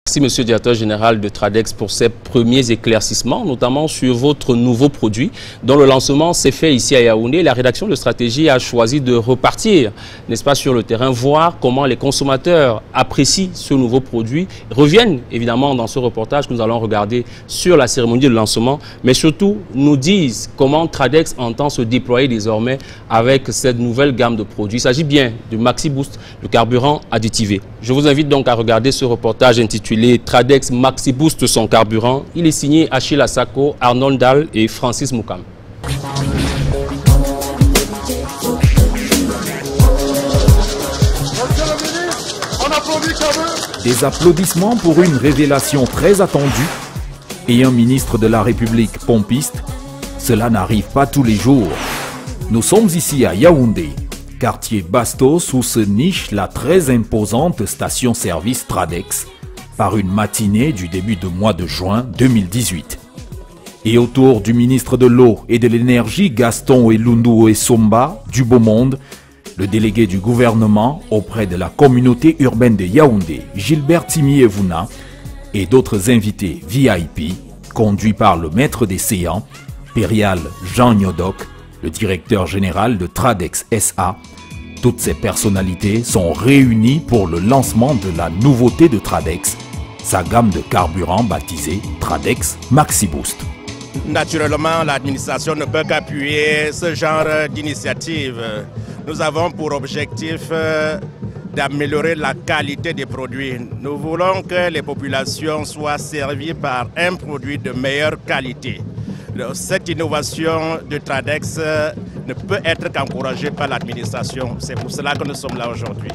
Merci Monsieur le Directeur Général de Tradex pour ces premiers éclaircissements, notamment sur votre nouveau produit dont le lancement s'est fait ici à Yaoundé. La rédaction de stratégie a choisi de repartir, n'est-ce pas, sur le terrain, voir comment les consommateurs apprécient ce nouveau produit, reviennent évidemment dans ce reportage que nous allons regarder sur la cérémonie de lancement, mais surtout nous disent comment Tradex entend se déployer désormais avec cette nouvelle gamme de produits. Il s'agit bien du Maxi Boost, le carburant additivé. Je vous invite donc à regarder ce reportage intitulé Tradex Maxi Boost son carburant. Il est signé Achille Asako, Arnold Dahl et Francis Moukam. Des applaudissements pour une révélation très attendue et un ministre de la République pompiste, cela n'arrive pas tous les jours. Nous sommes ici à Yaoundé, quartier Bastos, où se niche la très imposante station-service Tradex, par une matinée du début du mois de juin 2018. Et autour du ministre de l'Eau et de l'Énergie, Gaston Elundu Essomba, du Beau Monde, le délégué du gouvernement auprès de la communauté urbaine de Yaoundé, Gilbert Timiévouna, et d'autres invités VIP, conduits par le maître des séants, Périal Jean Nyodok, le directeur général de Tradex SA. Toutes ces personnalités sont réunies pour le lancement de la nouveauté de Tradex, sa gamme de carburant baptisée Tradex Maxi Boost. Naturellement, l'administration ne peut qu'appuyer ce genre d'initiative. Nous avons pour objectif d'améliorer la qualité des produits. Nous voulons que les populations soient servies par un produit de meilleure qualité. Cette innovation de Tradex ne peut être qu'encouragée par l'administration. C'est pour cela que nous sommes là aujourd'hui.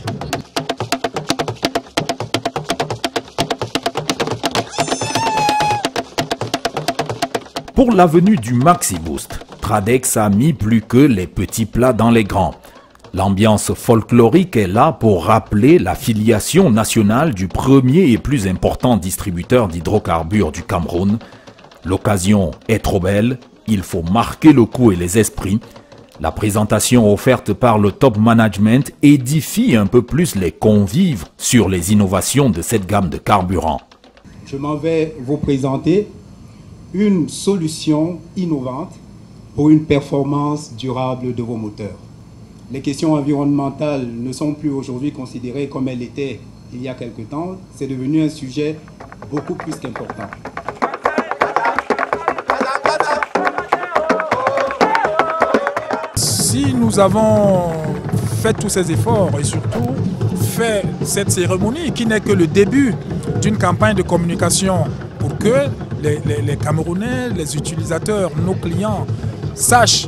Pour la venue du Maxi Boost, Tradex a mis plus que les petits plats dans les grands. L'ambiance folklorique est là pour rappeler la filiation nationale du premier et plus important distributeur d'hydrocarbures du Cameroun. L'occasion est trop belle, il faut marquer le coup et les esprits. La présentation offerte par le top management édifie un peu plus les convives sur les innovations de cette gamme de carburant. Je m'en vais vous présenter une solution innovante pour une performance durable de vos moteurs. Les questions environnementales ne sont plus aujourd'hui considérées comme elles étaient il y a quelque temps. C'est devenu un sujet beaucoup plus qu'important. Si nous avons fait tous ces efforts et surtout fait cette cérémonie qui n'est que le début d'une campagne de communication pour que les Camerounais, les utilisateurs, nos clients sachent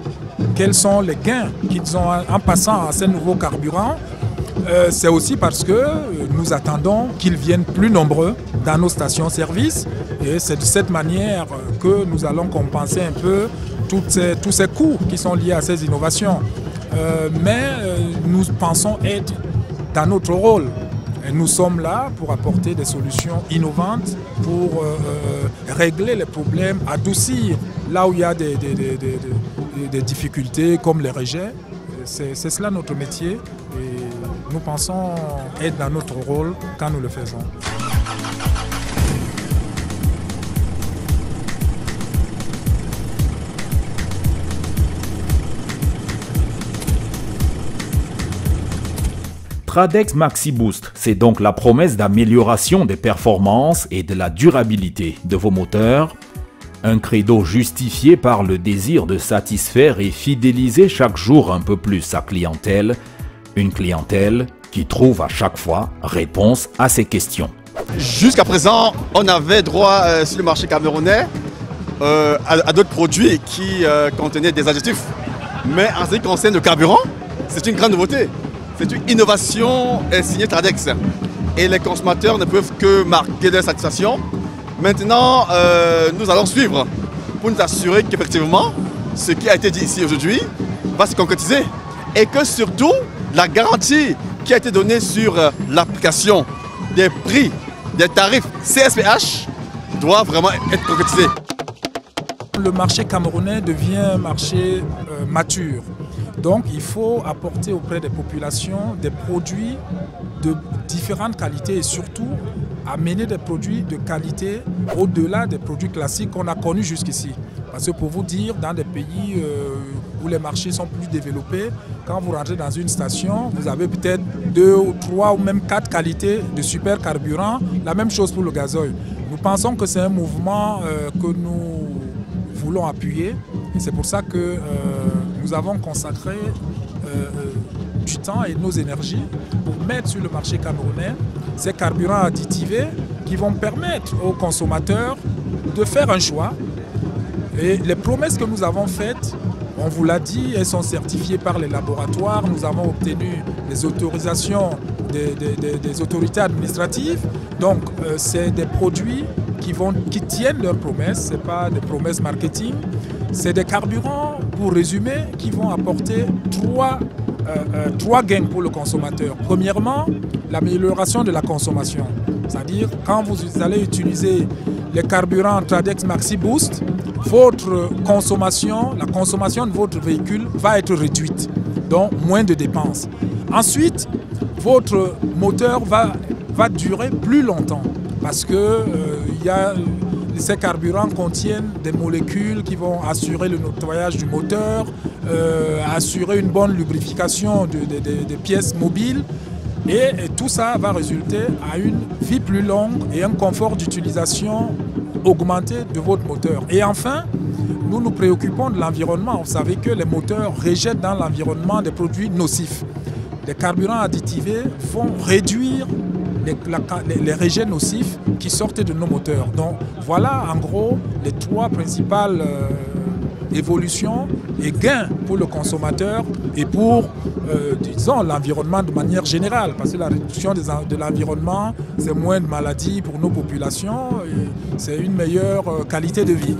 quels sont les gains qu'ils ont en passant à ces nouveaux carburants, c'est aussi parce que nous attendons qu'ils viennent plus nombreux dans nos stations-service et c'est de cette manière que nous allons compenser un peu tous ces coûts qui sont liés à ces innovations. Mais nous pensons être dans notre rôle. Et nous sommes là pour apporter des solutions innovantes, pour régler les problèmes, adoucir là où il y a des difficultés comme les rejets. C'est cela notre métier et nous pensons être dans notre rôle quand nous le faisons. Tradex Maxi Boost, c'est donc la promesse d'amélioration des performances et de la durabilité de vos moteurs. Un credo justifié par le désir de satisfaire et fidéliser chaque jour un peu plus sa clientèle. Une clientèle qui trouve à chaque fois réponse à ses questions. Jusqu'à présent, on avait droit sur le marché camerounais à d'autres produits qui contenaient des additifs. Mais en ce qui concerne le carburant, c'est une grande nouveauté. C'est une innovation signée Tradex. Et les consommateurs ne peuvent que marquer leur satisfaction. Maintenant, nous allons suivre pour nous assurer qu'effectivement, ce qui a été dit ici aujourd'hui va se concrétiser. Et que surtout, la garantie qui a été donnée sur l'application des prix, des tarifs CSPH doit vraiment être concrétisée. Le marché camerounais devient un marché mature. Donc il faut apporter auprès des populations des produits de différentes qualités et surtout amener des produits de qualité au-delà des produits classiques qu'on a connus jusqu'ici. Parce que pour vous dire, dans des pays où les marchés sont plus développés, quand vous rentrez dans une station, vous avez peut-être 2 ou 3 ou même 4 qualités de super carburant. La même chose pour le gazoil. Nous pensons que c'est un mouvement que nous voulons appuyer. Et c'est pour ça que nous avons consacré du temps et nos énergies pour mettre sur le marché camerounais ces carburants additivés qui vont permettre aux consommateurs de faire un choix. Et les promesses que nous avons faites, on vous l'a dit, elles sont certifiées par les laboratoires. Nous avons obtenu les autorisations des autorités administratives. Donc, c'est des produits qui tiennent leurs promesses, ce n'est pas des promesses marketing. C'est des carburants, pour résumer, qui vont apporter trois gains pour le consommateur. Premièrement, l'amélioration de la consommation. C'est-à-dire, quand vous allez utiliser les carburants Tradex Maxi Boost, votre consommation, la consommation de votre véhicule va être réduite, donc moins de dépenses. Ensuite, votre moteur va durer plus longtemps parce que ces carburants contiennent des molécules qui vont assurer le nettoyage du moteur, assurer une bonne lubrification des pièces mobiles. Et tout ça va résulter à une vie plus longue et un confort d'utilisation augmenté de votre moteur. Et enfin, nous nous préoccupons de l'environnement. Vous savez que les moteurs rejettent dans l'environnement des produits nocifs. Les carburants additivés vont réduire les rejets nocifs qui sortent de nos moteurs. Donc voilà en gros les 3 principales évolutions et gains pour le consommateur et pour, disons, l'environnement de manière générale. Parce que la réduction de l'environnement, c'est moins de maladies pour nos populations et c'est une meilleure qualité de vie.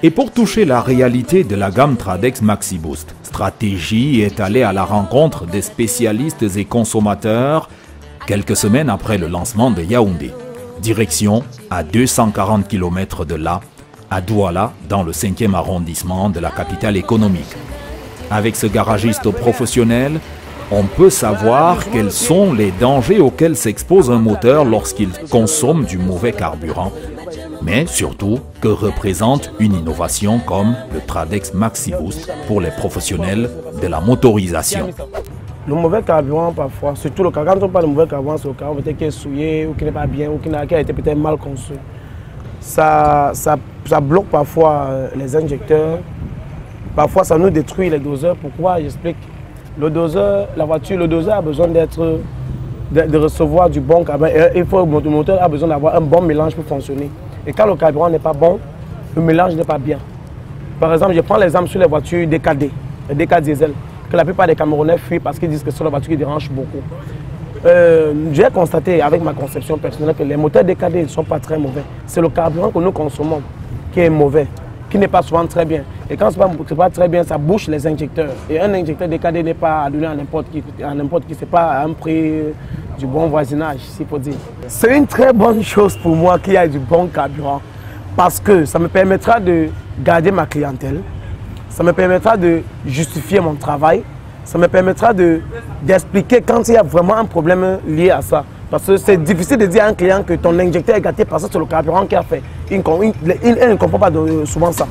Et pour toucher la réalité de la gamme Tradex Maxi Boost, Stratégie est allée à la rencontre des spécialistes et consommateurs quelques semaines après le lancement de Yaoundé. Direction à 240 km de là, à Douala, dans le 5e arrondissement de la capitale économique. Avec ce garagiste professionnel, on peut savoir quels sont les dangers auxquels s'expose un moteur lorsqu'il consomme du mauvais carburant, mais surtout que représente une innovation comme le Tradex Maxi Boost pour les professionnels de la motorisation. Le mauvais carburant parfois, surtout le carburant, quand on parle de mauvais carburant, c'est le carburant qui est souillé ou qui n'est pas bien ou qui a été peut-être mal conçu. Ça bloque parfois les injecteurs, parfois ça nous détruit les doseurs. Pourquoi? J'explique. Le doseur, la voiture, le doseur a besoin de recevoir du bon carburant. Le moteur a besoin d'avoir un bon mélange pour fonctionner. Et quand le carburant n'est pas bon, le mélange n'est pas bien. Par exemple, je prends l'exemple sur les voitures DKD, les DK diesel, que la plupart des Camerounais fuient parce qu'ils disent que c'est la voiture qui dérange beaucoup. J'ai constaté avec ma conception personnelle que les moteurs DKD ne sont pas très mauvais. C'est le carburant que nous consommons qui est mauvais, qui n'est pas souvent très bien. Et quand ce n'est pas très bien, ça bouche les injecteurs. Et un injecteur DKD n'est pas à donner à n'importe qui, ce n'est pas à un prix du bon voisinage, s'il faut dire. C'est une très bonne chose pour moi qu'il y ait du bon carburant parce que ça me permettra de garder ma clientèle, ça me permettra de justifier mon travail, ça me permettra d'expliquer quand il y a vraiment un problème lié à ça. Parce que c'est difficile de dire à un client que ton injecteur est gâté parce que c'est le carburant qui a fait. Il ne comprend pas souvent ça.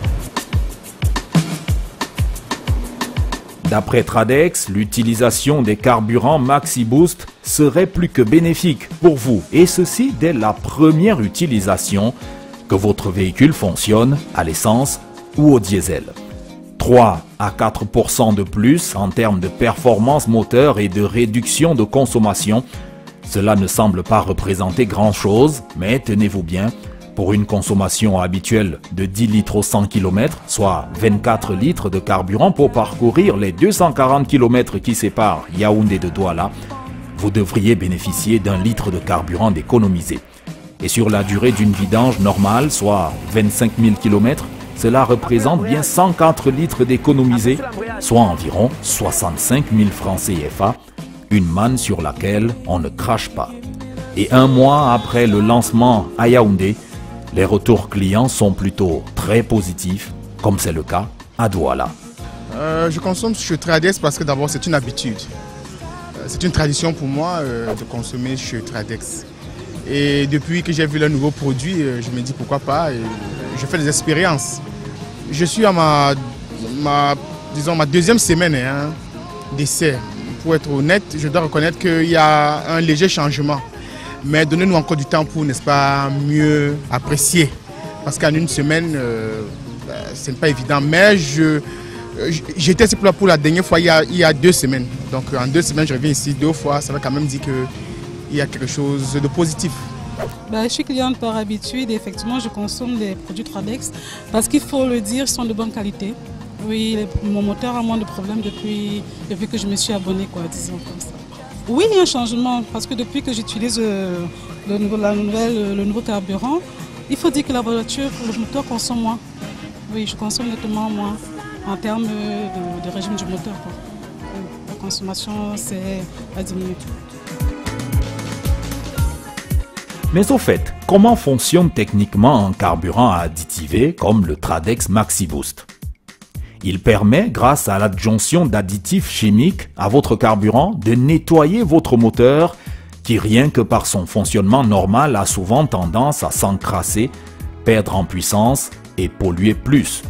D'après Tradex, l'utilisation des carburants Maxi Boost serait plus que bénéfique pour vous. Et ceci dès la première utilisation, que votre véhicule fonctionne à l'essence ou au diesel. 3 à 4% de plus en termes de performance moteur et de réduction de consommation. Cela ne semble pas représenter grand-chose, mais tenez-vous bien, pour une consommation habituelle de 10 litres au 100 km, soit 24 litres de carburant pour parcourir les 240 km qui séparent Yaoundé de Douala, vous devriez bénéficier d'1 litre de carburant d'économisé. Et sur la durée d'une vidange normale, soit 25 000 km, cela représente bien 104 litres d'économisé, soit environ 65 000 francs CFA, une manne sur laquelle on ne crache pas. Et 1 mois après le lancement à Yaoundé, les retours clients sont plutôt très positifs, comme c'est le cas à Douala. Je consomme chez Tradex parce que d'abord c'est une habitude. C'est une tradition pour moi de consommer chez Tradex. Et depuis que j'ai vu le nouveau produit, je me dis pourquoi pas. Et je fais des expériences. Je suis à ma deuxième semaine d'essai. Pour être honnête, je dois reconnaître qu'il y a un léger changement. Mais donnez-nous encore du temps pour, n'est-ce pas, mieux apprécier. Parce qu'en une semaine, ce n'est pas évident. Mais j'étais ici pour la dernière fois il y a 2 semaines. Donc en 2 semaines, je reviens ici 2 fois. Ça va quand même dire qu'il y a quelque chose de positif. Je suis cliente par habitude et effectivement je consomme les produits Tradex parce qu'il faut le dire, ils sont de bonne qualité. Oui, mon moteur a moins de problèmes depuis que je me suis abonnée, disons comme ça. Oui, il y a un changement parce que depuis que j'utilise le nouveau carburant, il faut dire que la voiture, le moteur consomme moins. Oui, je consomme nettement moins en termes de régime du moteur. La consommation, c'est à diminuer. Mais au fait, comment fonctionne techniquement un carburant à additiver comme le Tradex MaxiBoost? Il permet, grâce à l'adjonction d'additifs chimiques à votre carburant, de nettoyer votre moteur qui, rien que par son fonctionnement normal, a souvent tendance à s'encrasser, perdre en puissance et polluer plus.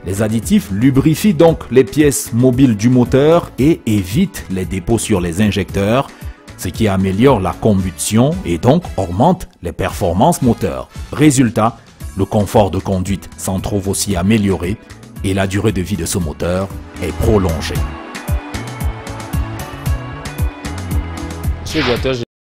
Les additifs lubrifient donc les pièces mobiles du moteur et évitent les dépôts sur les injecteurs, ce qui améliore la combustion et donc augmente les performances moteurs. Résultat, le confort de conduite s'en trouve aussi amélioré et la durée de vie de ce moteur est prolongée. Monsieur le directeur